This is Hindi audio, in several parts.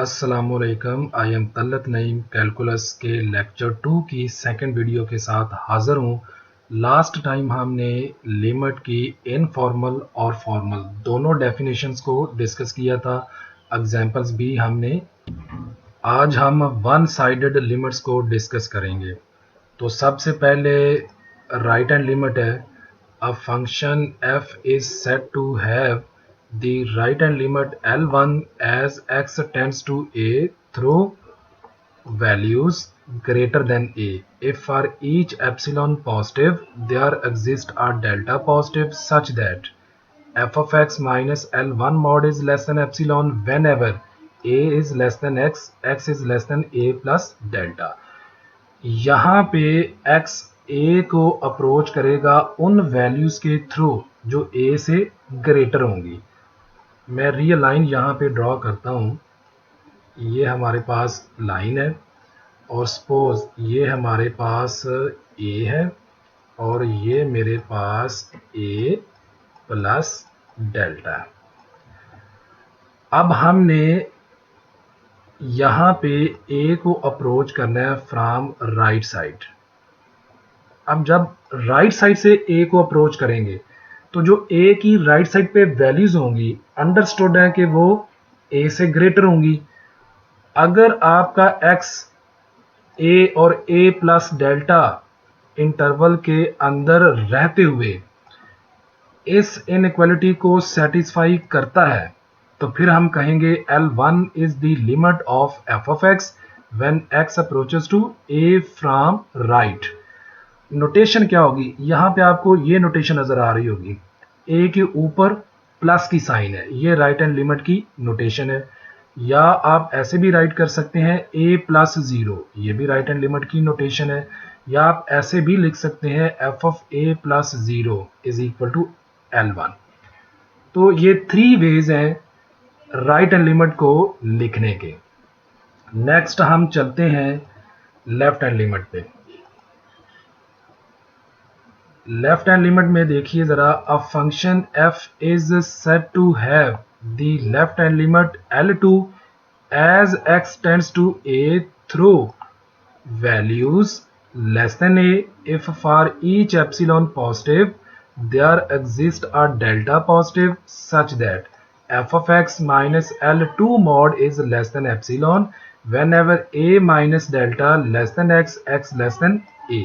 अस्सलामुअलैकुम। I am Talat Naeem calculus के लेक्चर 2 की सेकंड वीडियो के साथ हाज़िर हूँ। लास्ट टाइम हमने लिमिट की इनफॉर्मल और फॉर्मल दोनों डेफिनेशंस को डिस्कस किया था, एग्जांपल्स भी हमने। आज हम वन साइडेड लिमिट्स को डिस्कस करेंगे। तो सबसे पहले राइट हैंड लिमिट है। A function f is said to have the right hand limit L1 as x tends to a through values greater than a. If for each epsilon positive, there exists a delta positive such that f of x minus L1 mod is less than epsilon whenever a is less than x is less than a plus delta. यहाँ पे x a को अप्रोच करेगा उन वैल्यूज के थ्रू जो a से ग्रेटर होंगी। मैं रियल लाइन यहाँ पे ड्रॉ करता हूँ। ये हमारे पास लाइन है और सपोज ये हमारे पास a है और ये मेरे पास a प्लस डेल्टा है। अब हमने यहाँ पे a को अप्रोच करना है फ्रॉम राइट साइड। अब जब राइट साइड से a को अप्रोच करेंगे तो जो a की राइट साइड पे वैल्यूज होंगी अंडरस्टूड है कि वो a से ग्रेटर होंगी। अगर आपका x a और a प्लस डेल्टा इंटरवल के अंदर रहते हुए इस इनइक्वालिटी को सेटिस्फाई करता है तो फिर हम कहेंगे L1 is the limit of f of x when x approaches to a from right। Notation क्या होगी, यहाँ पे आपको ये नोटेशन नजर आ रही होगी, a के ऊपर प्लस की साइन है, ये राइट हैंड लिमिट की नोटेशन है। या आप ऐसे भी राइट कर सकते हैं a प्लस 0, ये भी राइट हैंड लिमिट की नोटेशन है। या आप ऐसे भी लिख सकते हैं f of a plus 0 is equal to L1। तो ये 3 वेज हैं राइट हैंड लिमिट को लिखने के। नेक्स्ट हम चलते हैं लेफ्ट हैंड लिमिट पे। लेफ्ट हैंड लिमिट में देखिए जरा, a function f is said to have the left hand limit L2 as x tends to a through values less than a if for each epsilon positive there exists a delta positive such that f of x minus L2 mod is less than epsilon whenever a minus delta less than x less than a।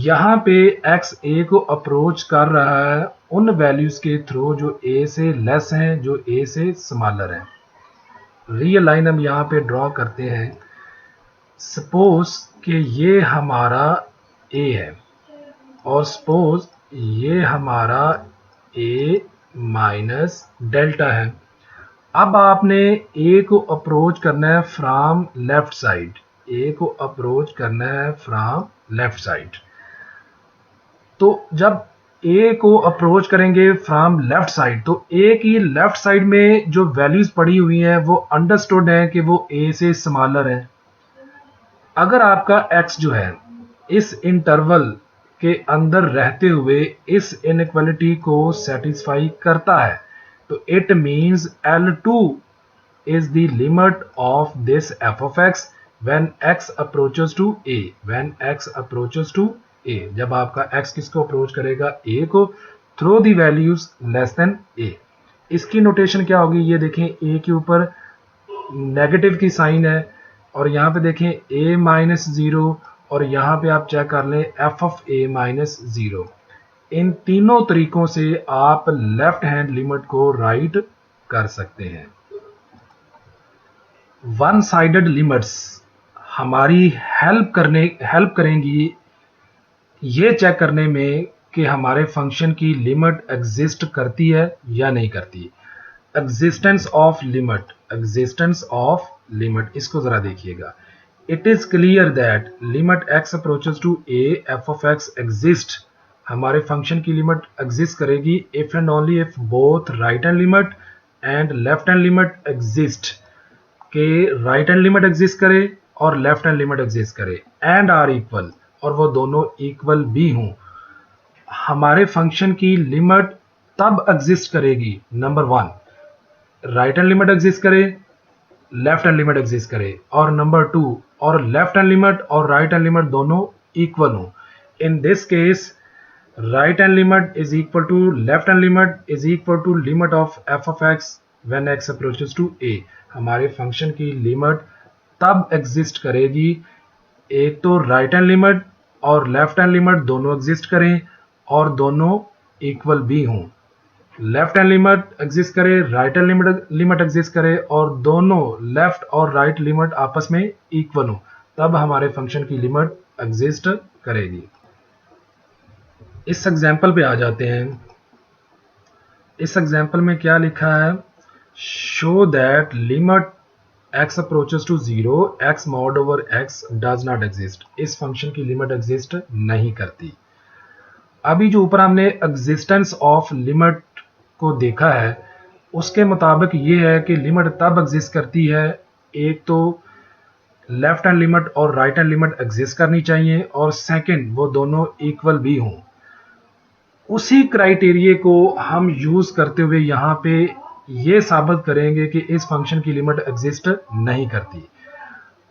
यहाँ पे x a को अप्रोच कर रहा है उन वैल्यूज के थ्रू जो a से लेस हैं, जो a से स्मॉलर हैं। रियल लाइन हम यहाँ पे ड्रॉ करते हैं। सपोज कि ये हमारा a है और सपोज ये हमारा a माइनस डेल्टा है। अब आपने a को अप्रोच करना है फ्रॉम लेफ्ट साइड, a को अप्रोच करना है फ्रॉम लेफ्ट साइड। तो जब a को अप्रोच करेंगे फ्रॉम लेफ्ट साइड तो a की लेफ्ट साइड में जो वैल्यूज पड़ी हुई हैं वो अंडरस्टूड है कि वो a से स्मॉलर है। अगर आपका x जो है इस इंटरवल के अंदर रहते हुए इस इनइक्वालिटी को सेटिस्फाई करता है तो it means L2 is the limit of this f of x when x approaches to a, when x approaches to a। जब आपका x किसको अप्रोच करेगा, a को, through the values less than a। इसकी नोटेशन क्या होगी, ये देखें a के ऊपर नेगेटिव की साइन है और यहाँ पे देखें a माइनस 0 और यहाँ पे आप चेक कर लें f of a माइनस 0। इन तीनों तरीकों से आप लेफ्ट हैंड लिमिट को राइट कर सकते हैं। वन साइडेड लिमिट्स हमारी हेल्प करेंगी ये चेक करने में कि हमारे फंक्शन की लिमिट एग्जिस्ट करती है या नहीं करती। एग्जिस्टेंस ऑफ लिमिट, इसको जरा देखिएगा। It is clear that limit x approaches to a f of x exist, हमारे फंक्शन की लिमिट एग्जिस्ट करेगी if and only if both right hand limit and left hand limit exist, के राइट हैंड लिमिट एग्जिस्ट करे और लेफ्ट हैंड लिमिट एग्जिस्ट करे एंड आर इक्वल, और वो दोनों इक्वल भी हों। हमारे फंक्शन की लिमिट तब एग्जिस्ट करेगी, number 1 right hand limit exist करे लेफ्ट हैंड लिमिट एग्जिस्ट करे, और नंबर 2 और लेफ्ट हैंड लिमिट और राइट हैंड लिमिट दोनों इक्वल हो। In this case right hand limit is equal to left hand limit is equal to limit of f of x when x approaches to a। हमारे फंक्शन की लिमिट तब एग्जिस्ट करेगी एक तो राइट हैंड लिमिट और लेफ्ट हैंड लिमिट दोनों एग्जिस्ट करें और दोनों इक्वल भी हों। लेफ्ट हैंड लिमिट एग्जिस्ट करे, राइट हैंड लिमिट एग्जिस्ट करे और दोनों लेफ्ट और राइट लिमिट आपस में इक्वल हो, तब हमारे फंक्शन की लिमिट एग्जिस्ट करेगी। इस एग्जाम्पल पे आ जाते हैं। इस एग्जाम्पल में क्या लिखा है, show that limit x approaches to 0 x mod over x does not exist. इस फंक्शन की लिमिट एग्जिस्ट नहीं करती। अभी जो ऊपर हमने एग्जिस्टेंस ऑफ लिमिट को देखा है उसके मुताबिक ये है कि लिमिट तब एग्जिस्ट करती है, एक तो लेफ्ट हैंड लिमिट और राइट हैंड लिमिट एग्जिस्ट करनी चाहिए और सेकंड वो दोनों इक्वल भी हों। उसी क्राइटेरिया को हम यूज करते हुए यहाँ पे ये साबित करेंगे कि इस फंक्शन की लिमिट एग्जिस्ट नहीं करती।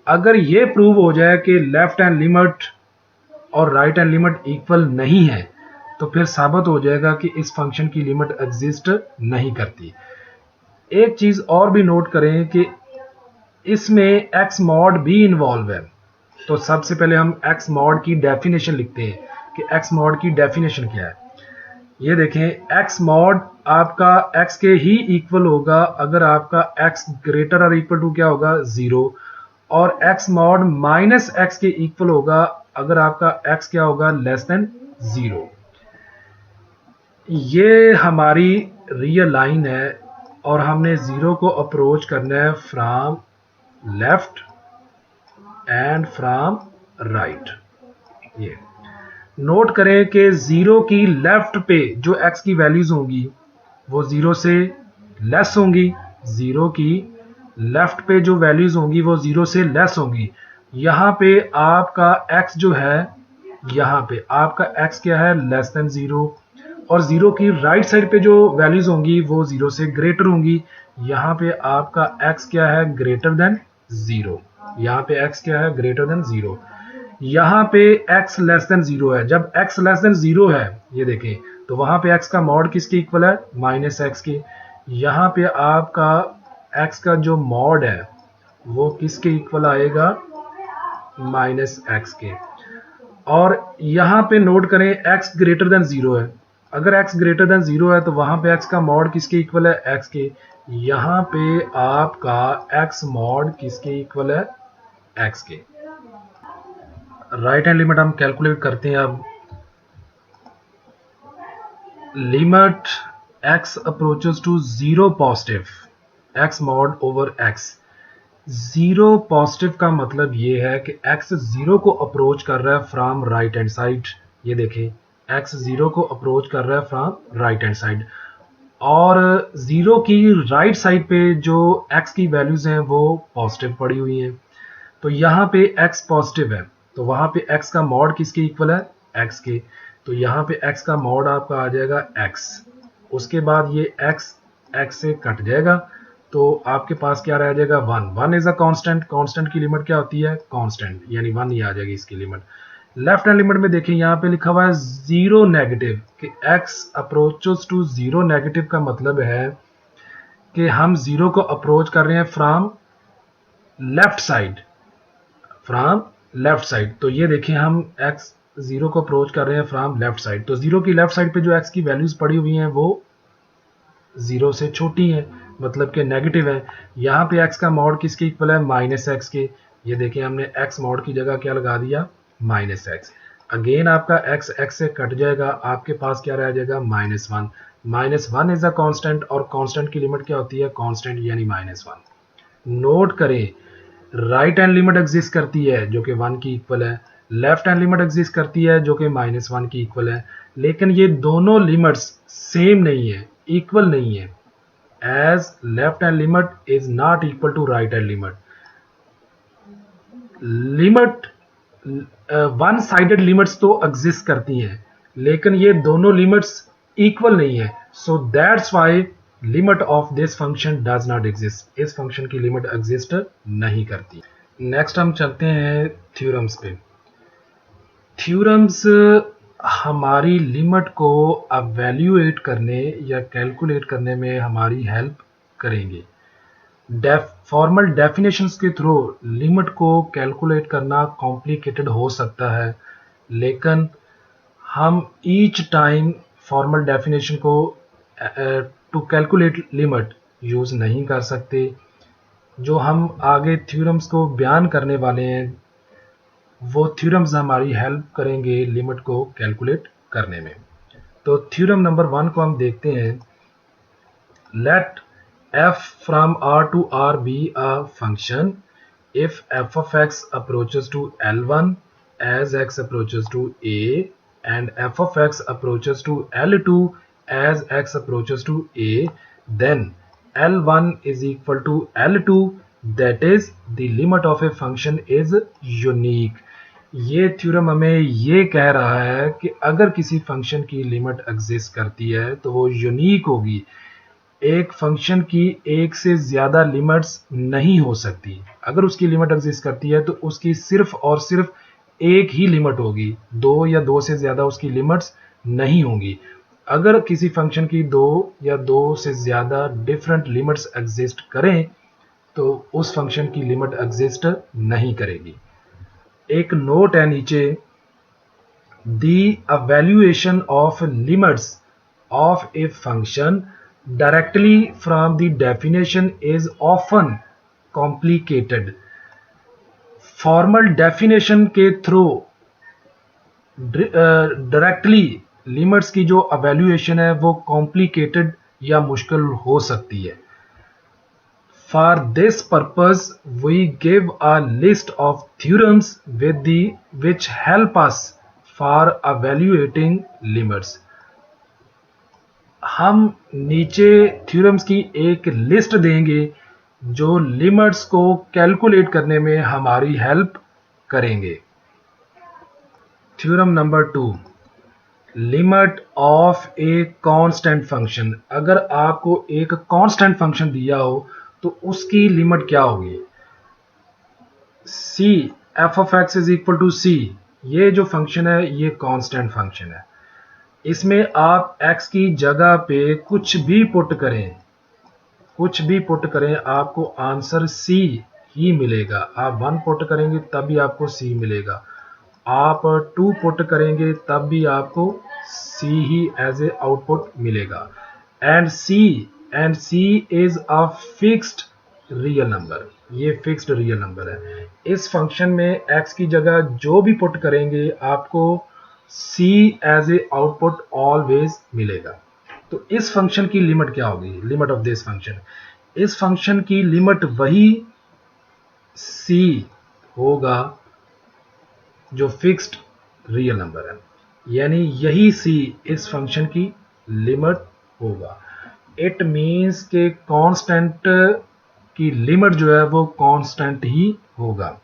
अगर ये प्रूव हो जाए कि लेफ्ट हैंड लिमिट और राइट हैंड लिमिट इक्वल नहीं है तो फिर साबित हो जाएगा कि इस फंक्शन की लिमिट एग्जिस्ट नहीं करती। एक चीज और भी नोट करें कि इसमें x मॉड भी इन्वॉल्व है। तो सबसे पहले हम x मॉड की डेफिनेशन लिखते हैं कि x मॉड की डेफिनेशन क्या है। ये देखें, x मॉड आपका x के ही इक्वल होगा अगर आपका x ग्रेटर और इक्वल टू क्या होगा 0, और x मॉड माइनस x के इक्वल होगा अगर आपका x क्या होगा लेस देन 0। ये हमारी रियल लाइन है और हमने 0 को अप्रोच करना है from left and from right. ये नोट करें कि 0 की लेफ्ट पे जो x की वैल्यूज होंगी वो 0 से लेस होंगी, 0 की लेफ्ट पे जो वैल्यूज होंगी वो 0 से लेस होंगी। यहाँ पे आपका x जो है, यहाँ पे आपका x क्या है लेस देन 0, और 0 की राइट साइड पे जो वैल्यूज होंगी वो 0 से ग्रेटर होंगी। यहाँ पे आपका x क्या है ग्रेटर देन 0, यहाँ पे x क्या है ग्रेटर देन 0, यहाँ पे x लेस देन 0 है। जब x लेस देन 0 है ये देखें तो वहां पे x का मॉड किसके इक्वल है माइनस x के। यहाँ पे आपका x का जो मॉड है वो किसके इक्वल आएगा माइनस x के। और यहाँ पे नोट करें x ग्रेटर देन 0 है, अगर x ग्रेटर देन 0 है तो वहां पे x का मॉड किसके इक्वल है x के। यहाँ पे आपका x मॉड किसके इक्वल है x के। राइट हैंड लिमिट हम कैलकुलेट करते हैं। अब limit x approaches to 0 positive x mod over x। 0 positive का मतलब ये है कि x 0 को अप्रोच कर रहा है फ्रॉम राइट हैंड साइड। ये देखें x 0 को अप्रोच कर रहा है फ्रॉम राइट हैंड साइड, और 0 की राइट साइड पे जो x की वैल्यूज हैं वो पॉजिटिव पड़ी हुई हैं। तो यहाँ पे x पॉजिटिव है तो वहां पे x का मॉड किसके इक्वल है x के। तो यहाँ पे x का मॉड आपका आ जाएगा x, उसके बाद ये x से कट जाएगा तो आपके पास क्या रह जाएगा 1। 1 इज अ कांस्टेंट, कांस्टेंट की लिमिट क्या होती है कांस्टेंट, यानी 1 ही आ जाएगी इसकी लिमिट। लेफ्ट हैंड लिमिट में देखिए यहाँ पे लिखा हुआ है 0 नेगेटिव कि x अप्रोचेस टू 0 नेगेटिव का मतलब है कि हम 0 को अप्रोच कर रहे हैं from left side, from left side. तो ये देखिए हम x 0 को अप्रोच कर रहे हैं फ्रॉम लेफ्ट साइड, तो 0 की लेफ्ट साइड पे जो x की वैल्यूज पड़ी हुई हैं वो 0 से छोटी है, मतलब कि नेगेटिव है। यहाँ पे x का मॉड किसके इक्वल है माइनस x के। ये देखिए हमने x मॉड की जगह क्या लगा दिया माइनस x। अगेन आपका x से कट जाएगा, आपके पास क्या रह जाएगा minus 1। Minus 1 is a constant और कांस्टेंट की लिमिट क्या होती है कांस्टेंट यानी माइनस 1। नोट करें राइट हैंड लिमिट एग्जिस्ट करती है जो कि 1 की इक्वल है, लेफ्ट हैंड लिमिट एग्जिस्ट करती है जो कि माइनस 1 की इक्वल है, लेकिन ये दोनों लिमिट्स सेम नहीं है, इक्वल नहीं है। As left hand limit is not equal to right hand limit. Limit one sided limits तो एग्जिस्ट करती हैं लेकिन ये दोनों लिमिट्स इक्वल नहीं है। So that's why limit of this function does not exist, इस फंक्शन की लिमिट एग्जिस्ट नहीं करती। नेक्स्ट हम चलते हैं थ्योरम्स पे। थ्योरम्स हमारी लिमिट को एवेल्यूएट करने या कैलकुलेट करने में हमारी हेल्प करेंगे। फॉर्मल डेफिनेशंस के थ्रू लिमिट को कैलकुलेट करना कॉम्प्लिकेटेड हो सकता है, लेकिन हम ईच टाइम फॉर्मल डेफिनेशन को टू कैलकुलेट लिमिट यूज़ नहीं कर सकते। जो हम आगे थ्योरम्स को बयान करने वाले हैं वो थ्योरम्स हमारी हेल्प करेंगे लिमिट को कैलकुलेट करने में। तो थ्योरम नंबर 1 को हम देखते हैं। Let f from R to R be a function if f of x approaches to L1 as x approaches to A and f of x approaches to L2 as x approaches to A, then L1 is equal to L2, that is the limit of a function is unique। ये थ्योरम हमें ये कह रहा है कि अगर किसी फंक्शन की लिमिट एग्जिस्ट करती है तो वो यूनिक होगी। एक फंक्शन की एक से ज़्यादा लिमिट्स नहीं हो सकती। अगर उसकी लिमिट एग्जिस्ट करती है तो उसकी सिर्फ और सिर्फ एक ही लिमिट होगी, दो या दो से ज़्यादा उसकी लिमिट्स नहीं होंगी। अगर किसी फंक्शन की दो या दो से ज़्यादा डिफरेंट लिमिट्स एग्जिस्ट करें तो उस फंक्शन की लिमिट एग्जिस्ट नहीं करेगी। एक नोट है नीचे, the evaluation of limits of a function directly from the definition is often complicated। Formal definition के थ्रू डायरेक्टली लिमिट्स की जो evaluation है वो कॉम्प्लिकेटेड या मुश्किल हो सकती है। For this purpose, we give a list of theorems which help us for evaluating limits। हम नीचे थ्योरम्स की एक लिस्ट देंगे जो लिमिट्स को कैलकुलेट करने में हमारी हेल्प करेंगे। Theorem number 2, limit of a constant function. अगर आपको एक कांस्टेंट फंक्शन दिया हो तो उसकी लिमिट क्या होगी? C f of x is equal to c. ये जो फंक्शन है ये कांस्टेंट फंक्शन है। इसमें आप x की जगह पे कुछ भी पुट करें आपको आंसर c ही मिलेगा। आप 1 पुट करेंगे तब भी आपको c मिलेगा, आप 2 पुट करेंगे तब भी आपको c ही एज ए आउटपुट मिलेगा। And c is a fixed real number, ये फिक्स्ड रियल नंबर है। इस फंक्शन में x की जगह जो भी पुट करेंगे आपको c as a output always मिलेगा। तो इस फंक्शन की लिमिट क्या होगी? लिमिट ऑफ दिस फंक्शन, इस फंक्शन की लिमिट वही c होगा जो फिक्स्ड रियल नंबर है, यानी यही c इस फंक्शन की लिमिट होगा। इट मीन्स के कांस्टेंट की लिमिट जो है वो कांस्टेंट ही होगा।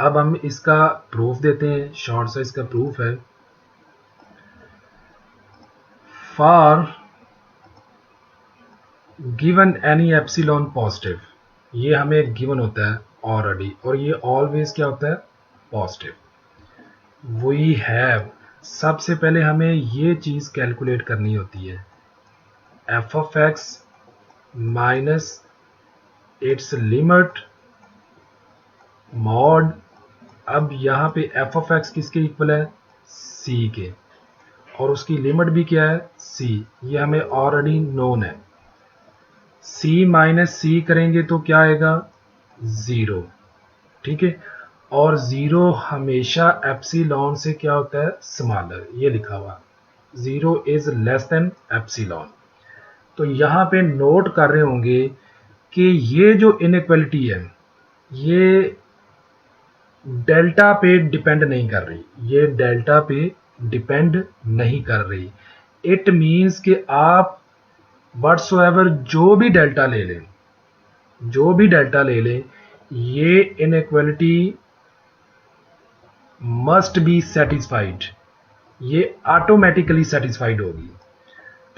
अब हम इसका प्रूफ देते हैं, शॉर्ट सा इसका प्रूफ है। For given any epsilon positive, ये हमें गिवन होता है ऑलरेडी और ये ऑलवेज क्या होता है? पॉजिटिव। वी हैव, सबसे पहले हमें ये चीज कैलकुलेट करनी होती है, f of x minus it's limit mod. अब यहाँ पे एफ ऑफ एक्स किसके इक्वल है? सी के, और उसकी लिमिट भी क्या है? सी, ये हमें ऑलरेडी नोन है। सी माइनस सी करेंगे तो क्या आएगा? 0, ठीक है। और 0 हमेशा एप्सिलॉन से क्या होता है? स्मॉलर, ये लिखा हुआ 0 इज लेस देन एप्सिलॉन। तो यहाँ पे नोट कर रहे होंगे कि ये जो इनइक्वालिटी है ये डेल्टा पे डिपेंड नहीं कर रही, ये डेल्टा पे डिपेंड नहीं कर रही। इट मीन्स कि आप व्हाट्सोएवर जो भी डेल्टा ले लें ये इनइक्वालिटी मस्ट बी सेटिस्फाइड, ये ऑटोमेटिकली सेटिस्फाइड होगी।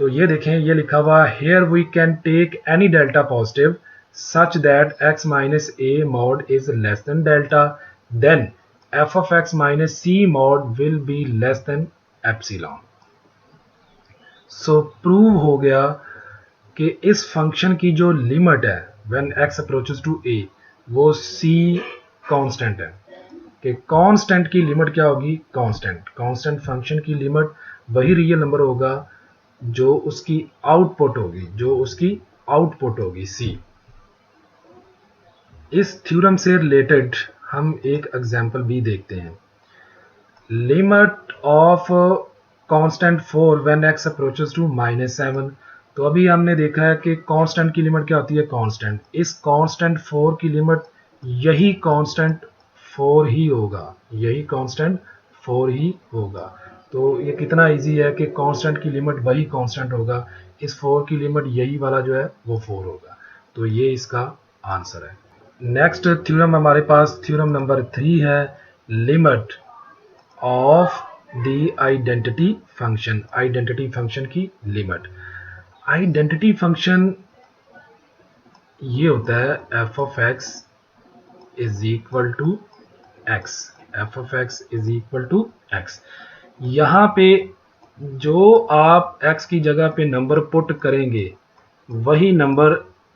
तो ये देखें, ये लिखा हुआ here we can take any delta positive such that x minus a mod is less than delta, then f of x minus c mod will be less than epsilon. So prove हो गया कि इस फंक्शन की जो लिमिट है when x approaches to a वो c कांस्टेंट है, कि कांस्टेंट की लिमिट क्या होगी, कांस्टेंट फंक्शन की लिमिट वही रियल नंबर होगा जो उसकी आउटपुट होगी c. इस थ्योरम से रिलेटेड हम एक एग्जांपल भी देखते हैं. Limit of constant 4 when x approaches to -7. तो अभी हमने देखा है कि कांस्टेंट की लिमिट क्या होती है, कांस्टेंट. इस कांस्टेंट 4 की लिमिट यही कांस्टेंट 4 ही होगा. तो ये कितना इजी है कि कांस्टेंट की लिमिट वही कांस्टेंट होगा, इस 4 की लिमिट यही वाला जो है वो 4 होगा. तो ये इसका आंसर है. नेक्स्ट थ्योरम हमारे पास थ्योरम नंबर 3 है, limit of the identity function की लिमिट. आइडेंटिटी फंक्शन ये होता है f of x is equal to x. यहाँ पे जो आप x की जगह पे नंबर पुट करेंगे वही नंबर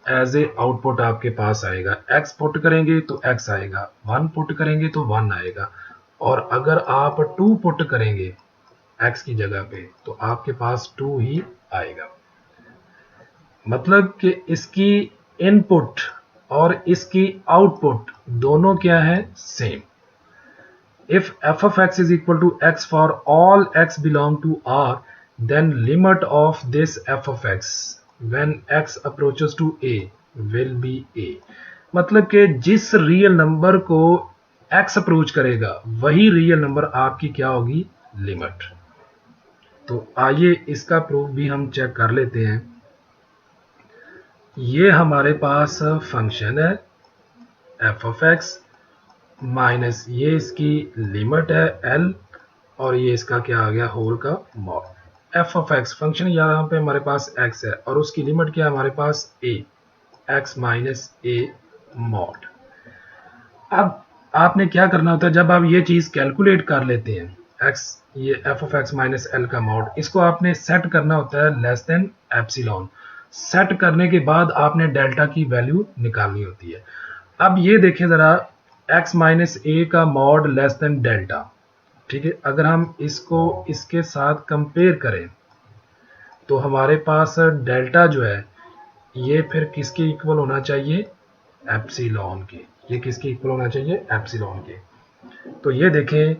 एज ए आउटपुट आपके पास आएगा. x पुट करेंगे तो x आएगा, 1 पुट करेंगे तो 1 आएगा, और अगर आप 2 पुट करेंगे x की जगह पे तो आपके पास 2 ही आएगा. मतलब कि इसकी इनपुट और इसकी आउटपुट दोनों क्या है, same. If f of x is equal to x for all x belong to R, then limit of this f of x when x approaches to a will be a. मतलब कि जिस रियल नंबर को x अप्रोच करेगा वही रियल नंबर आपकी क्या होगी, लिमिट. तो आइए इसका प्रूफ भी हम चेक कर लेते हैं. ये हमारे पास फंक्शन है f of x माइनस ये इसकी लिमिट है l, और ये इसका क्या आ गया, होल का mod. f of x function यहाँ पे हमारे पास x है और उसकी लिमिट क्या है हमारे पास a, x minus a mod. अब आपने क्या करना होता है, जब आप ये चीज कैलकुलेट कर लेते हैं x, ये f of x minus l का मॉड, इसको आपने सेट करना होता है लेस देन एप्सिलॉन. सेट करने के बाद आपने डेल्टा की वैल्यू निकालनी होती है. अब ये देखें जरा, x माइनस ए का मॉड लेस देन डेल्टा, ठीक है. अगर हम इसको इसके साथ कंपेयर करें तो हमारे पास डेल्टा जो है ये फिर किसके इक्वल होना चाहिए, एप्सिलॉन के. ये किसके इक्वल होना चाहिए, एप्सिलॉन के. तो ये देखें,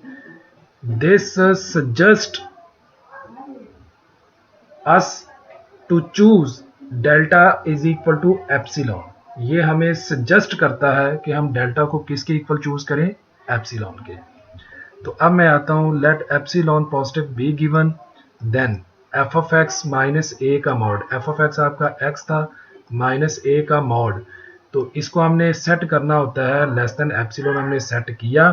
this suggest us to choose delta is equal to epsilon. ये हमें सजेस्ट करता है कि हम डेल्टा को किसके इक्वल चूज करें, एप्सिलॉन के. तो अब मैं आता हूं, let epsilon positive be given, then f of x minus a का मॉड. f of x आपका x था, माइनस ए का मॉड, तो इसको हमने सेट करना होता है लेस देन एप्सिलॉन. हमने सेट किया.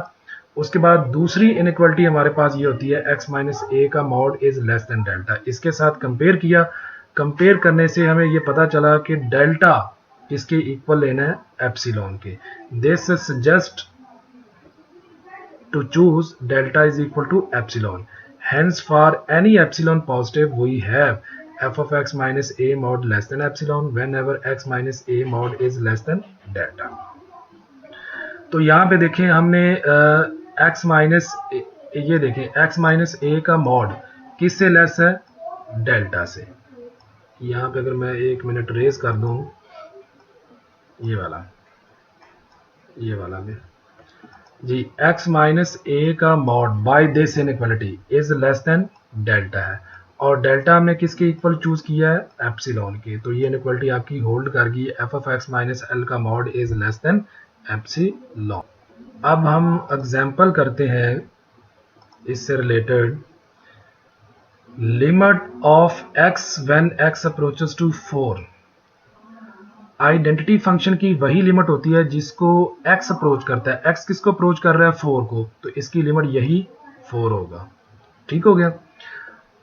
उसके बाद दूसरी इनइक्वालिटी हमारे पास ये होती है x माइनस ए का mod is less than delta. इसके साथ कंपेयर किया. कंपेयर करने से हमें ये पता चला कि डेल्टा किसके इक्वल लेना है, एप्सिलॉन के. This suggest to choose delta is equal to epsilon. Hence for any epsilon positive we have f of x minus a mod less than epsilon whenever x minus a mod is less than delta. तो यहाँ पे देखें हमने x माइनस, ये देखें x माइनस a का मॉड किससे लेस है, डेल्टा से. यहाँ पे अगर मैं 1 मिनट रेज कर दूं, ये वाला में जी, x माइनस a का mod by this inequality is less than delta है, और डेल्टा हमने किसके इक्वल चूज किया है, एप्सिलॉन के. तो ये इनइक्वालिटी आपकी होल्ड कर गई, f of x minus l का mod is less than epsilon. अब हम एग्जांपल करते हैं इससे related. Limit of x when x approaches to 4. Identity function की वही लिमिट होती है जिसको x अप्रोच करता है. x किसको अप्रोच कर रहा है, 4 को, तो इसकी लिमिट यही 4 होगा. ठीक हो गया.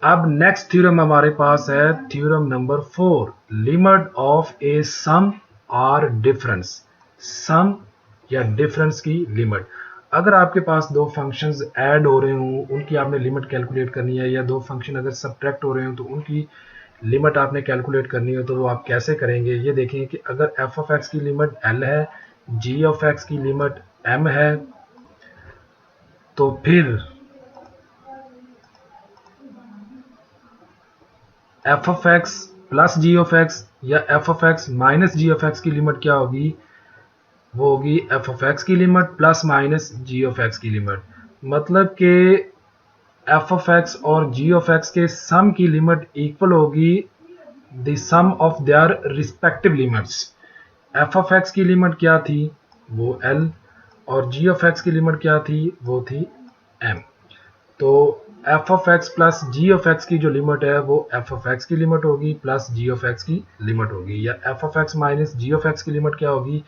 अब नेक्स्ट थ्योरम हमारे पास है थ्योरम नंबर 4, लिमिट ऑफ ए सम और डिफरेंस। सम या डिफरेंस की लिमिट। अगर आपके पास दो फंक्शंस ऐड हो रहे हों, उनकी आपने लिमिट कैलकुलेट करनी है, या दो फंक्शन अगर सब्ट्रैक्ट हो रहे हो तो उनकी लिमिट आपने कैलकुलेट करनी हो, तो वो आप कैसे करेंगे ये देखें कि अगर एफ ऑफ एक्स की लिमिट एल है, जी ऑफ एक्स की लिमिट एम है, तो फिर f of x plus g of x या f of x minus g of x की लिमिट क्या होगी, वो होगी एफ ऑफ एक्स की limit plus minus g of x की लिमिट। मतलब कि एफ ऑफ एक्स और जी ऑफ एक्स के सम की लिमिट इक्वल होगी the sum of their respective limits. F of x की लिमिट क्या थी, वो एल, और जी ऑफ एक्स की लिमिट क्या थी, वो थी एम। तो f of x plus g of x की जो लिमिट है वो एफ ऑफ एक्स की लिमिट होगी प्लस जी ऑफ एक्स की लिमिट होगी, या f of x minus g of x की लिमिट क्या होगी,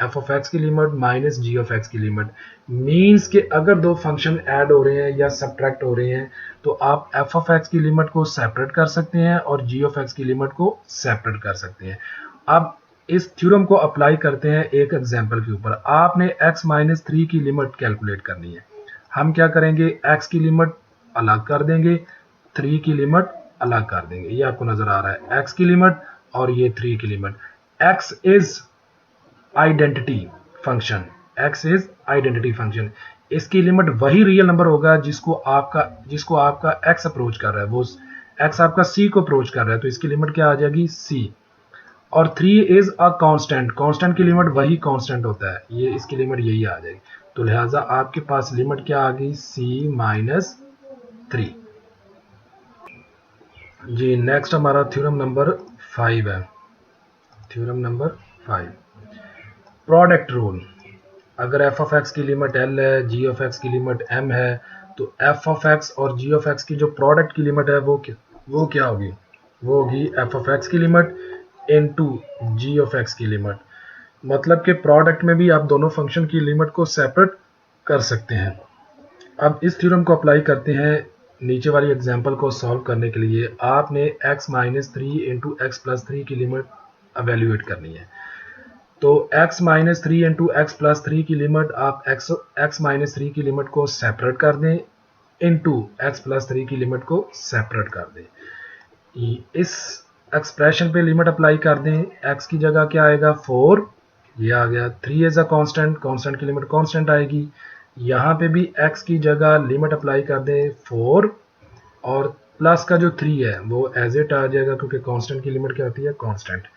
एफ ऑफ एक्स की limit minus g of x की लिमिट। मीन्स कि अगर दो फंक्शन ऐड हो रहे हैं या सब्ट्रैक्ट हो रहे हैं तो आप एफ ऑफ एक्स की लिमिट को सेपरेट कर सकते हैं और जी ऑफ एक्स की लिमिट को सेपरेट कर सकते हैं। अब इस थ्योरम को अप्लाई करते हैं एक एग्जांपल के ऊपर। आपने x माइनस 3 की लिमिट कैलकुलेट करनी है। हम क्या करेंगे, x की लिमिट अलग कर देंगे, 3 की लिमिट अलग कर देंगे। ये आपको नजर आ रहा है x की लिमिट और ये 3 की limit. x is identity function, x is identity function. इसकी लिमिट वही रियल नंबर होगा जिसको आपका x अप्रोच कर रहा है, वो x आपका c को अप्रोच कर रहा है, तो इसकी लिमिट क्या आ जाएगी, c। और 3 इज अ कांस्टेंट, कांस्टेंट की लिमिट वही कांस्टेंट होता है, ये इसकी लिमिट यही आ जाएगी। तो लिहाजा आपके पास लिमिट क्या आ गई, c माइनस 3। जी नेक्स्ट हमारा थ्योरम नंबर 5 है। Theorem number 5, product rule. अगर एफ ऑफ एक्स की लिमिट एल है, जी ऑफ एक्स की लिमिट एम है, तो एफ ऑफ एक्स और जी ऑफ एक्स की जो प्रोडक्ट की लिमिट है वो क्या होगी, वो होगी एफ ऑफ एक्स की limit into g of x की लिमिट। मतलब कि प्रोडक्ट में भी आप दोनों फंक्शन की लिमिट को सेपरेट कर सकते हैं। अब इस थ्योरम को अप्लाई करते हैं नीचे वाली एग्जांपल को सॉल्व करने के लिए। आपने x minus 3 into x plus 3 की लिमिट एवेल्यूएट करनी है। तो x minus 3 into x plus 3 की लिमिट आप x माइनस 3 की लिमिट को सेपरेट कर दें इंटू एक्स प्लस 3 की लिमिट को सेपरेट कर दें। इस एक्सप्रेशन पे लिमिट अप्लाई कर दें, x की जगह क्या आएगा 4, ये आ गया। 3 एज अ कांस्टेंट, कांस्टेंट की लिमिट कांस्टेंट आएगी। यहाँ पे भी x की जगह लिमिट अप्लाई कर दें 4, और प्लस का जो 3 है वो एज इट आ जाएगा, क्योंकि कांस्टेंट की लिमिट क्या होती है, कांस्टेंट।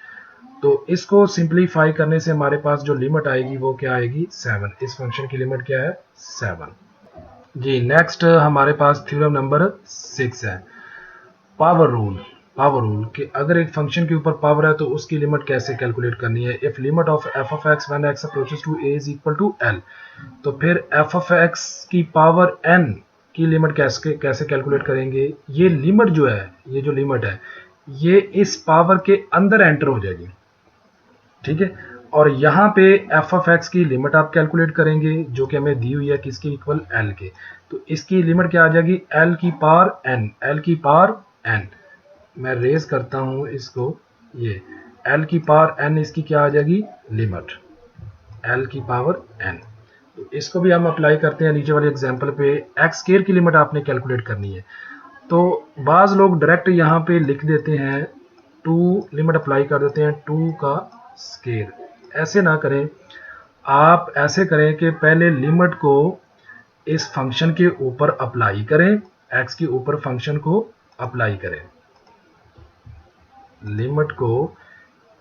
तो इसको सिंप्लीफाई करने से हमारे पास जो लिमिट आएगी वो क्या आएगी, 7। इस फंक्शन की लिमिट क्या है, 7। जी नेक्स्ट हमारे पास थ्योरम नंबर 6 है, पावर रूल। पावर रूल कि अगर एक फंक्शन के ऊपर पावर है तो उसकी लिमिट कैसे कैलकुलेट करनी है। If limit of f of x when x approaches to a is equal to L, तो फिर एफ ऑफ एक्स की पावर एन की लिमिट कैसे कैलकुलेट करेंगे। ये लिमिट जो है, ये जो लिमिट है, ये इस पावर के अंदर एंटर हो जाएगी, ठीक है। और यहाँ पे एफ ऑफ एक्स की लिमिट आप कैलकुलेट करेंगे जो कि हमें दी हुई है किसके इक्वल, एल के। तो इसकी लिमिट क्या आ जाएगी, एल की पावर एन, एल की पावर एन। मैं रेज करता हूं इसको, ये एल की पावर एन इसकी क्या आ जाएगी, लिमिट एल की पावर एन। तो इसको भी हम अप्लाई करते हैं नीचे वाले एग्जांपल पे। एक्स स्क्वायर की लिमिट आपने कैलकुलेट करनी है, तो बाज लोग डायरेक्ट यहाँ पे लिख देते हैं 2, लिमिट अप्लाई कर देते हैं 2 का स्क्वायर। ऐसे ना करें, आप ऐसे करें कि पहले लिमिट को इस फंक्शन के ऊपर अप्लाई करें, एक्स के ऊपर फंक्शन को अप्लाई करें, लिमिट को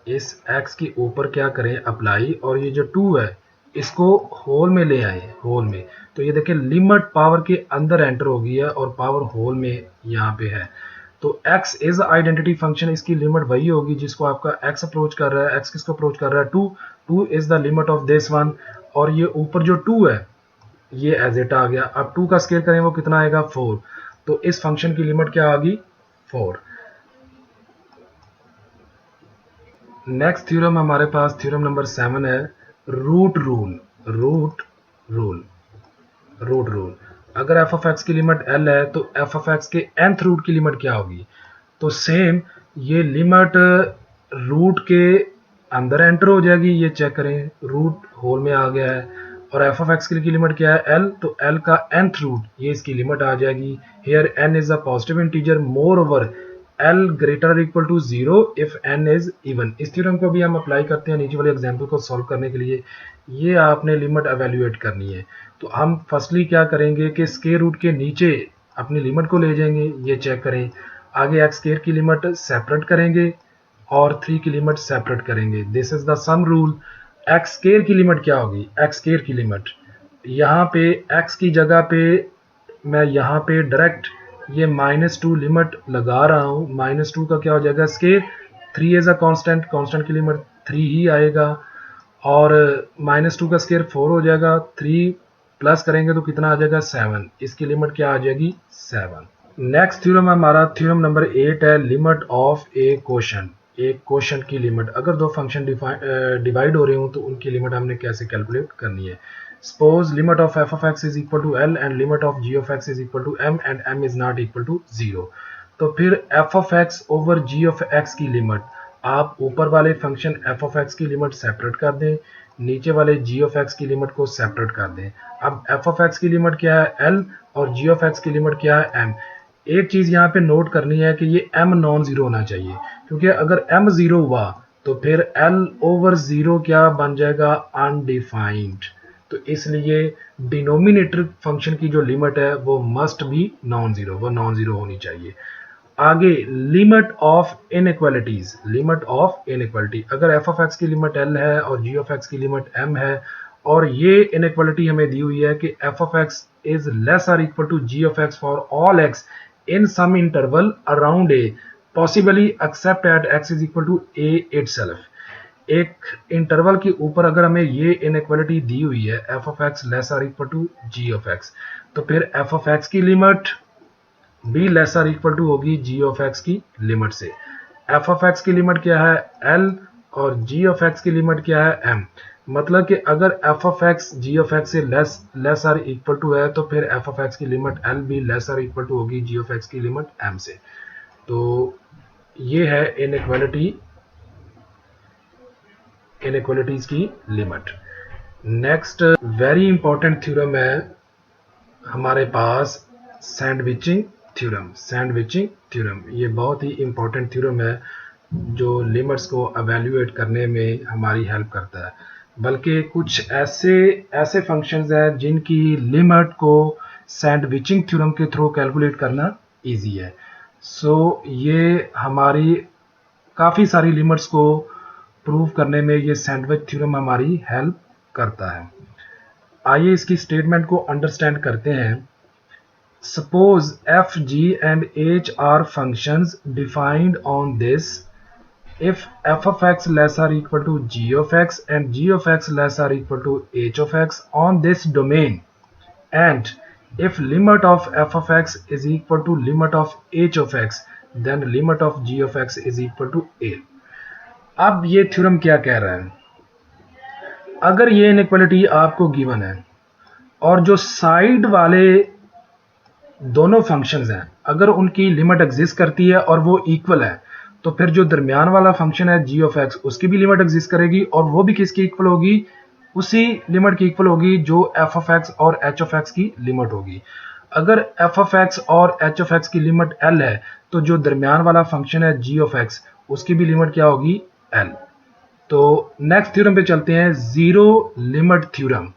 इस x के ऊपर क्या करें, अप्लाई। और ये जो 2 है इसको होल में ले आए, होल में। तो ये देखिए लिमिट पावर के अंदर एंटर हो गई है और पावर होल में यहाँ पे है। तो x इज आइडेंटिटी फंक्शन, इसकी लिमिट वही होगी जिसको आपका x अप्रोच कर रहा है। x किसको अप्रोच कर रहा है, 2। 2 is the limit of this one, और ये ऊपर जो 2 है ये एज इट आ गया। अब 2 का स्क्वायर करें वो कितना आएगा, 4। तो इस फंक्शन की लिमिट क्या आ गई, 4। नेक्स्ट थ्योरम हमारे पास थ्योरम नंबर 7 है, root rule. Root rule, root rule. अगर एफ ऑफ एक्स की लिमिट एल है तो एफ ऑफ एक्स के nth रूट की लिमिट क्या होगी? तो सेम ये लिमिट रूट के अंदर एंटर हो जाएगी, ये चेक करें रूट होल में आ गया है, और एफ ऑफ एक्स की लिमिट क्या है एल, तो एल का nth रूट ये इसकी लिमिट आ जाएगी। Here n is a positive integer, moreover L greater equal to 0 इफ n इज इवन। इस थ्योरम को भी हम अप्लाई करते हैं नीचे वाले एग्जांपल को सॉल्व करने के लिए। ये आपने लिमिट एवेल्युएट करनी है, तो हम फर्स्टली क्या करेंगे कि स्क्वायर रूट के नीचे अपनी लिमिट को ले जाएंगे, ये चेक करें। आगे एक्स स्क्वायर की लिमिट सेपरेट करेंगे और 3 की लिमिट सेपरेट करेंगे। This is the sum rule. X square की लिमिट क्या होगी? एक्स स्क्वायर की लिमिट यहाँ पे एक्स की जगह पे मैं यहाँ पे डायरेक्ट ये -2 लिमिट लगा रहा हूँ। -2 का क्या हो जाएगा square, 3 as a constant, constant की लिमिट 3 ही आएगा, और -2 का स्क्वायर 4 हो जाएगा, 3 प्लस करेंगे तो कितना आ जाएगा 7, इसकी लिमिट क्या आ जाएगी 7। नेक्स्ट थ्योरम हमारा थ्योरम नंबर 8 है, लिमिट ऑफ ए क्वोशंट। एक क्वोशंट की लिमिट, अगर दो फंक्शन डिवाइड हो रहे हो तो उनकी लिमिट हमने कैसे कैलकुलेट करनी है। Suppose limit of f of x is equal to L and limit of g of x is equal to M and M is not equal to 0। तो फिर f of x over g of x की लिमिट, आप ऊपर वाले फंक्शन एफ ऑफ एक्स की लिमिट सेपरेट कर दें, नीचे वाले जी ऑफ एक्स की लिमिट को सेपरेट कर दें। अब एफ ऑफ एक्स की लिमिट क्या है एल और जी ऑफ एक्स की लिमिट क्या है एम। एक चीज यहाँ पे नोट करनी है कि ये m नॉन जीरो होना चाहिए, क्योंकि अगर m जीरो हुआ तो फिर l ओवर 0 क्या बन जाएगा अनडिफाइंड। तो इसलिए डिनोमिनेटर फंक्शन की जो लिमिट है वो मस्ट बी नॉन जीरो, वो नॉन जीरो होनी चाहिए। आगे limit of inequalities, limit of inequality, अगर एफ ऑफ एक्स की लिमिट l है और जी ऑफ एक्स की लिमिट m है, और ये इनइक्वालिटी हमें दी हुई है कि f of x is less or equal to g of x for all x in some interval around a, possibly except at x is equal to a itself। एक इंटरवल के ऊपर अगर हमें ये इनइक्वालिटी दी हुई है f of x less or equal to g of x, तो फिर एफ ऑफ एक्स की लिमिट भी लेस आर इक्वल टू होगी जी ऑफ एक्स की लिमिट से। एफ ऑफ एक्स की लिमिट क्या है एल और जी ऑफ एक्स की लिमिट क्या है एम। मतलब कि अगर f of x g of x से लेस आर इक्वल टू है तो फिर एफ ऑफ एक्स की लिमिट एल भी लेस आर इक्वल टू होगी जी ऑफ एक्स की लिमिट एम से। तो ये है इनइक्वालिटीज की limit. Next very important theorem है हमारे पास सैंडविचिंग थ्योरम। सैंडविचिंग थ्योरम ये बहुत ही इंपॉर्टेंट थ्योरम है जो लिमिट्स को एवेल्युएट करने में हमारी हेल्प करता है। बल्कि कुछ ऐसे फंक्शंस हैं जिनकी लिमिट को सैंडविचिंग थ्योरम के थ्रू कैलकुलेट करना इजी है। सो ये हमारी काफ़ी सारी लिमिट्स को प्रूव करने में ये सैंडविच थ्योरम हमारी हेल्प करता है। आइए इसकी स्टेटमेंट को अंडरस्टैंड करते हैं। Suppose F G and H R functions defined on this if f of x less or equal to g of x and g of x less or equal to h of x on this domain, and if limit of f of x is equal to limit of h of x, then limit of g of x is equal to a। अब ये थ्योरम क्या कह रहा है, अगर ये इनइक्वालिटी आपको गिवन है और जो साइड वाले दोनों फंक्शंस हैं अगर उनकी लिमिट एग्जिस्ट करती है और वो इक्वल है, तो फिर जो दरमियान वाला फंक्शन है g ऑफ x उसकी भी लिमिट एग्जिस्ट करेगी और वो भी किसकी इक्वल होगी, उसी लिमिट की इक्वल होगी जो f ऑफ x और h ऑफ x की लिमिट होगी। अगर f ऑफ x और h ऑफ x की लिमिट l है तो जो दरमियान वाला फंक्शन है g ऑफ x उसकी भी लिमिट क्या होगी l। तो नेक्स्ट थ्योरम पे चलते हैं, zero limit theorem.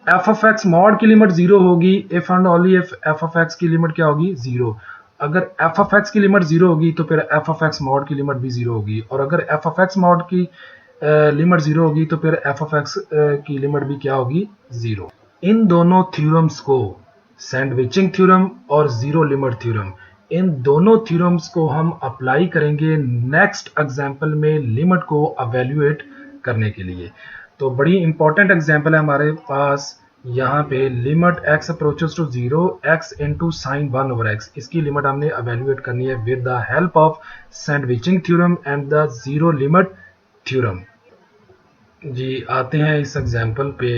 f of x mod की लिमिट जीरो होगी if and only if f of x की लिमिट क्या होगी जीरो। अगर f ऑफ x की लिमिट जीरो होगी तो फिर f ऑफ x मॉड की लिमिट भी जीरो होगी, और अगर f ऑफ x मॉड की लिमिट जीरो होगी तो फिर f ऑफ x की लिमिट भी क्या होगी जीरो। इन दोनों थ्योरम्स को, सैंडविचिंग थ्योरम और जीरो लिमिट थ्योरम, इन दोनों थ्योरम्स को हम अप्लाई करेंगे नेक्स्ट एग्जाम्पल में लिमिट को एवेल्युएट करने के लिए। तो बड़ी इंपॉर्टेंट एग्जाम्पल है हमारे पास यहाँ पे, limit x approaches to 0 x into sine 1 over x, इसकी लिमिट हमने एवेल्युएट करनी है with the help of sandwiching theorem and the zero limit theorem. जी आते हैं इस एग्जाम्पल पे।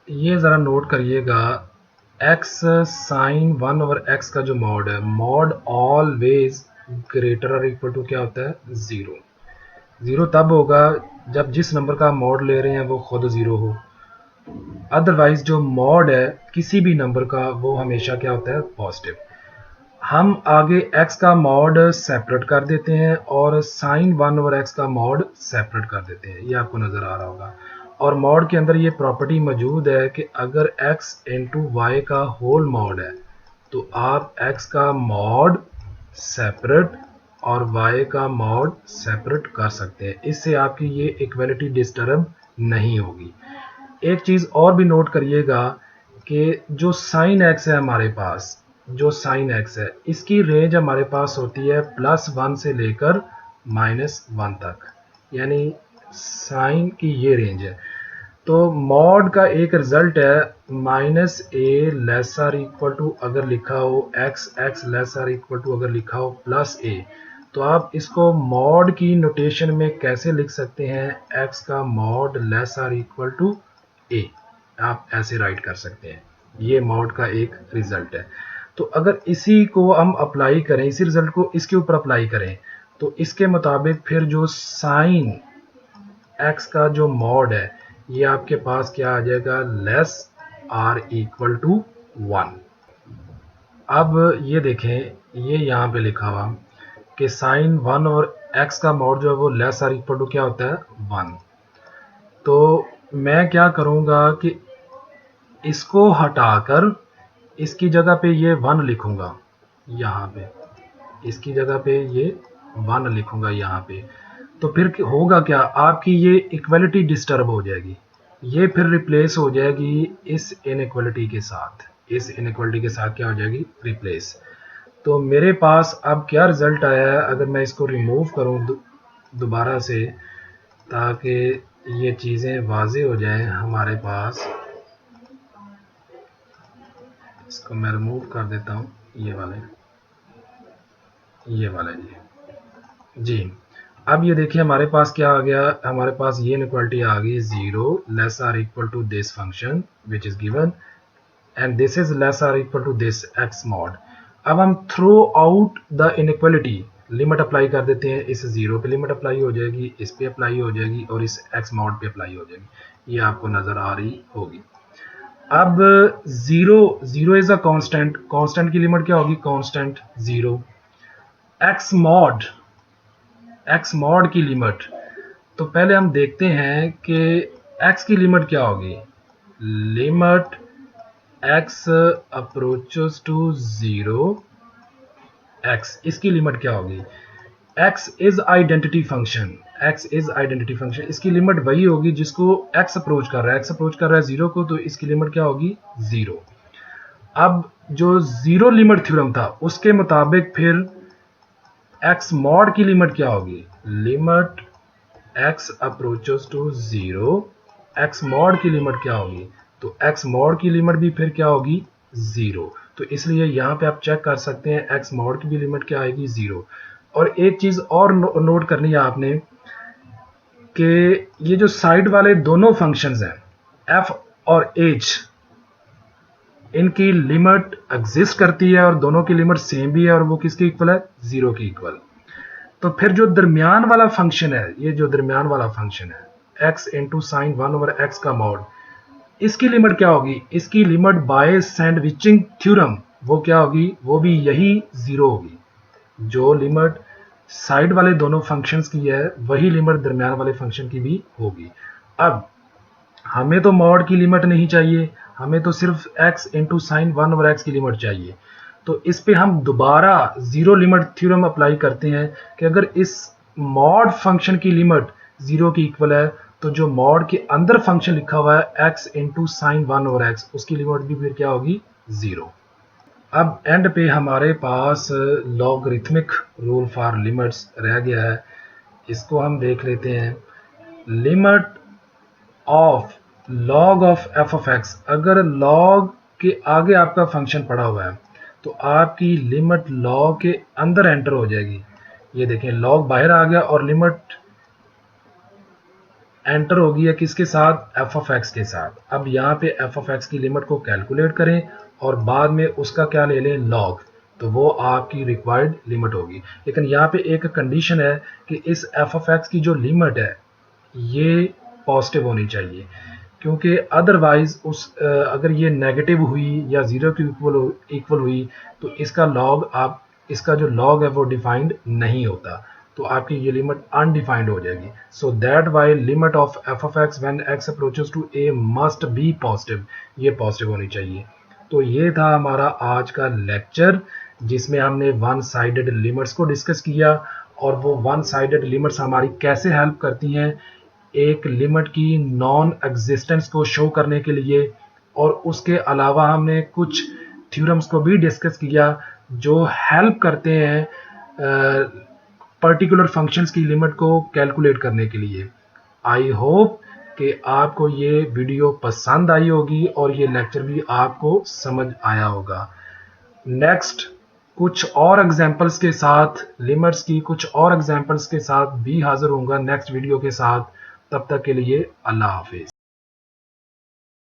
ये ज़रा नोट करिएगा, x साइन 1/x का जो मॉड है, मॉड ऑलवेज ग्रेटर और इक्वल टू क्या होता है, ज़ीरो। ज़ीरो तब होगा जब जिस नंबर का मॉड ले रहे हैं वो खुद ज़ीरो हो। अदरवाइज जो मॉड है किसी भी नंबर का वो हमेशा क्या होता है, पॉजिटिव। हम आगे x का मॉड सेपरेट कर देते हैं और साइन 1/x का मॉड सेपरेट कर देते हैं, ये आपको नज़र आ रहा होगा। और मॉड के अंदर ये प्रॉपर्टी मौजूद है कि अगर x इंटू वाई का होल मॉड है तो आप x का मॉड सेपरेट और y का मॉड सेपरेट कर सकते हैं। इससे आपकी ये इक्वलिटी डिस्टर्ब नहीं होगी। एक चीज़ और भी नोट करिएगा कि जो साइन x है हमारे पास, जो साइन x है इसकी रेंज हमारे पास होती है +1 से लेकर -1 तक, यानी साइन की ये रेंज है। तो मॉड का एक रिजल्ट है -a लेसर इक्वल टू अगर लिखा हो x लेसर इक्वल टू अगर लिखा हो +a, तो आप इसको मॉड की नोटेशन में कैसे लिख सकते हैं, x का mod lesser equal to a, आप ऐसे राइट कर सकते हैं। ये मॉड का एक रिजल्ट है। तो अगर इसी को हम अप्लाई करें, इसी रिजल्ट को इसके ऊपर अप्लाई करें, तो इसके मुताबिक फिर जो साइन x का जो मॉड है ये आपके पास क्या आ जाएगा, लेस आर इक्वल टू 1। अब ये देखें, ये यहाँ पे लिखा हुआ कि साइन 1 और x का मॉड जो है वो लेस आर इक्वल टू क्या होता है, 1। तो मैं क्या करूँगा कि इसको हटाकर इसकी जगह पे ये 1 लिखूँगा, यहाँ पे इसकी जगह पे ये 1 लिखूँगा यहाँ पे। तो फिर होगा क्या, आपकी ये इक्वलिटी डिस्टर्ब हो जाएगी, ये फिर रिप्लेस हो जाएगी इस इनइक्वलिटी के साथ, इस इनइक्वलिटी के साथ क्या हो जाएगी, रिप्लेस। तो मेरे पास अब क्या रिजल्ट आया है, अगर मैं इसको रिमूव करूं दोबारा से ताकि ये चीज़ें वाजे हो जाएं हमारे पास, इसको मैं रिमूव कर देता हूं, ये वाले जी। अब ये देखिए हमारे पास क्या आ गया, हमारे पास ये इनइक्वालिटी आ गई 0 less or equal to this function which is given and this is less or equal to this x mod. अब हम throughout the inequality limit apply कर देते हैं, इस 0 पे लिमिट अप्लाई हो जाएगी, इस पे अप्लाई हो जाएगी और इस x मॉड पे अप्लाई हो जाएगी, ये आपको नज़र आ रही होगी। अब 0 इज अ कांस्टेंट, कांस्टेंट की लिमिट क्या होगी, कांस्टेंट 0। x मॉड की लिमिट, तो पहले हम देखते हैं कि x की लिमिट क्या होगी, limit x approaches to 0 x, इसकी लिमिट क्या होगी, x is identity function, x is identity function, इसकी लिमिट वही होगी जिसको x अप्रोच कर रहा है, x अप्रोच कर रहा है 0 को, तो इसकी लिमिट क्या होगी, 0। अब जो 0 लिमिट थ्योरम था उसके मुताबिक फिर x मॉड की लिमिट क्या होगी, limit x approaches to 0 x mod की लिमिट क्या होगी, तो x मॉड की लिमिट भी फिर क्या होगी, 0। तो इसलिए यहाँ पे आप चेक कर सकते हैं x मॉड की भी लिमिट क्या आएगी, 0। और एक चीज़ और नोट करनी है आपने कि ये जो साइड वाले दोनों फंक्शंस हैं f और h, इनकी लिमिट एग्जिस्ट करती है और दोनों की लिमिट सेम भी है और वो किसके इक्वल है, 0 की इक्वल। तो फिर जो दरमियान वाला फंक्शन है, ये जो दरमियान वाला फंक्शन है x इंटू साइन 1/x का मॉड, इसकी लिमिट क्या होगी, इसकी लिमिट बाय सैंडविचिंग थ्योरम वो क्या होगी, वो भी यही 0 होगी। जो लिमिट साइड वाले दोनों फंक्शंस की है वही लिमिट दरमियान वाले फंक्शन की भी होगी। अब हमें तो मॉड की लिमिट नहीं चाहिए, हमें तो सिर्फ x इंटू साइन 1/x की लिमिट चाहिए। तो इस पे हम दोबारा 0 लिमिट थ्योरम अप्लाई करते हैं कि अगर इस मॉड फंक्शन की लिमिट 0 की इक्वल है तो जो मॉड के अंदर फंक्शन लिखा हुआ है x इंटू साइन 1/x, उसकी लिमिट भी फिर क्या होगी, 0। अब एंड पे हमारे पास लॉगरिथमिक रूल फॉर लिमिट्स रह गया है, इसको हम देख लेते हैं। Limit of log of f of x, अगर लॉग के आगे आपका फंक्शन पड़ा हुआ है तो आपकी लिमिट लॉग के अंदर एंटर हो जाएगी। ये देखें लॉग बाहर आ गया और लिमिट एंटर होगी है किसके साथ, एफ ऑफ एक्स के साथ। अब यहाँ पे एफ ऑफ एक्स की लिमिट को कैलकुलेट करें और बाद में उसका क्या ले लें, लॉग, तो वो आपकी रिक्वायर्ड लिमिट होगी। लेकिन यहाँ पे एक कंडीशन है कि इस एफ ऑफ एक्स की जो लिमिट है ये पॉजिटिव होनी चाहिए, क्योंकि अदरवाइज अगर ये नेगेटिव हुई या ज़ीरो के इक्वल हुई तो इसका जो लॉग है वो डिफाइंड नहीं होता, तो आपकी ये लिमिट अनडिफाइंड हो जाएगी। So that y limit of f of x when x approaches to a must be positive, ये पॉजिटिव होनी चाहिए। तो ये था हमारा आज का लेक्चर जिसमें हमने वन साइडेड लिमिट्स को डिस्कस किया, और वो वन साइडेड लिमिट्स हमारी कैसे हेल्प करती हैं एक लिमिट की नॉन एग्जिस्टेंस को शो करने के लिए। और उसके अलावा हमने कुछ थ्योरम्स को भी डिस्कस किया जो हेल्प करते हैं पर्टिकुलर फंक्शंस की लिमिट को कैलकुलेट करने के लिए। आई होप कि आपको ये वीडियो पसंद आई होगी और ये लेक्चर भी आपको समझ आया होगा। नेक्स्ट कुछ और एग्जांपल्स के साथ, लिमिट्स की कुछ और एग्जांपल्स के साथ भी हाजिर होऊंगा नेक्स्ट वीडियो के साथ। तब तक के लिए अल्लाह हाफिज।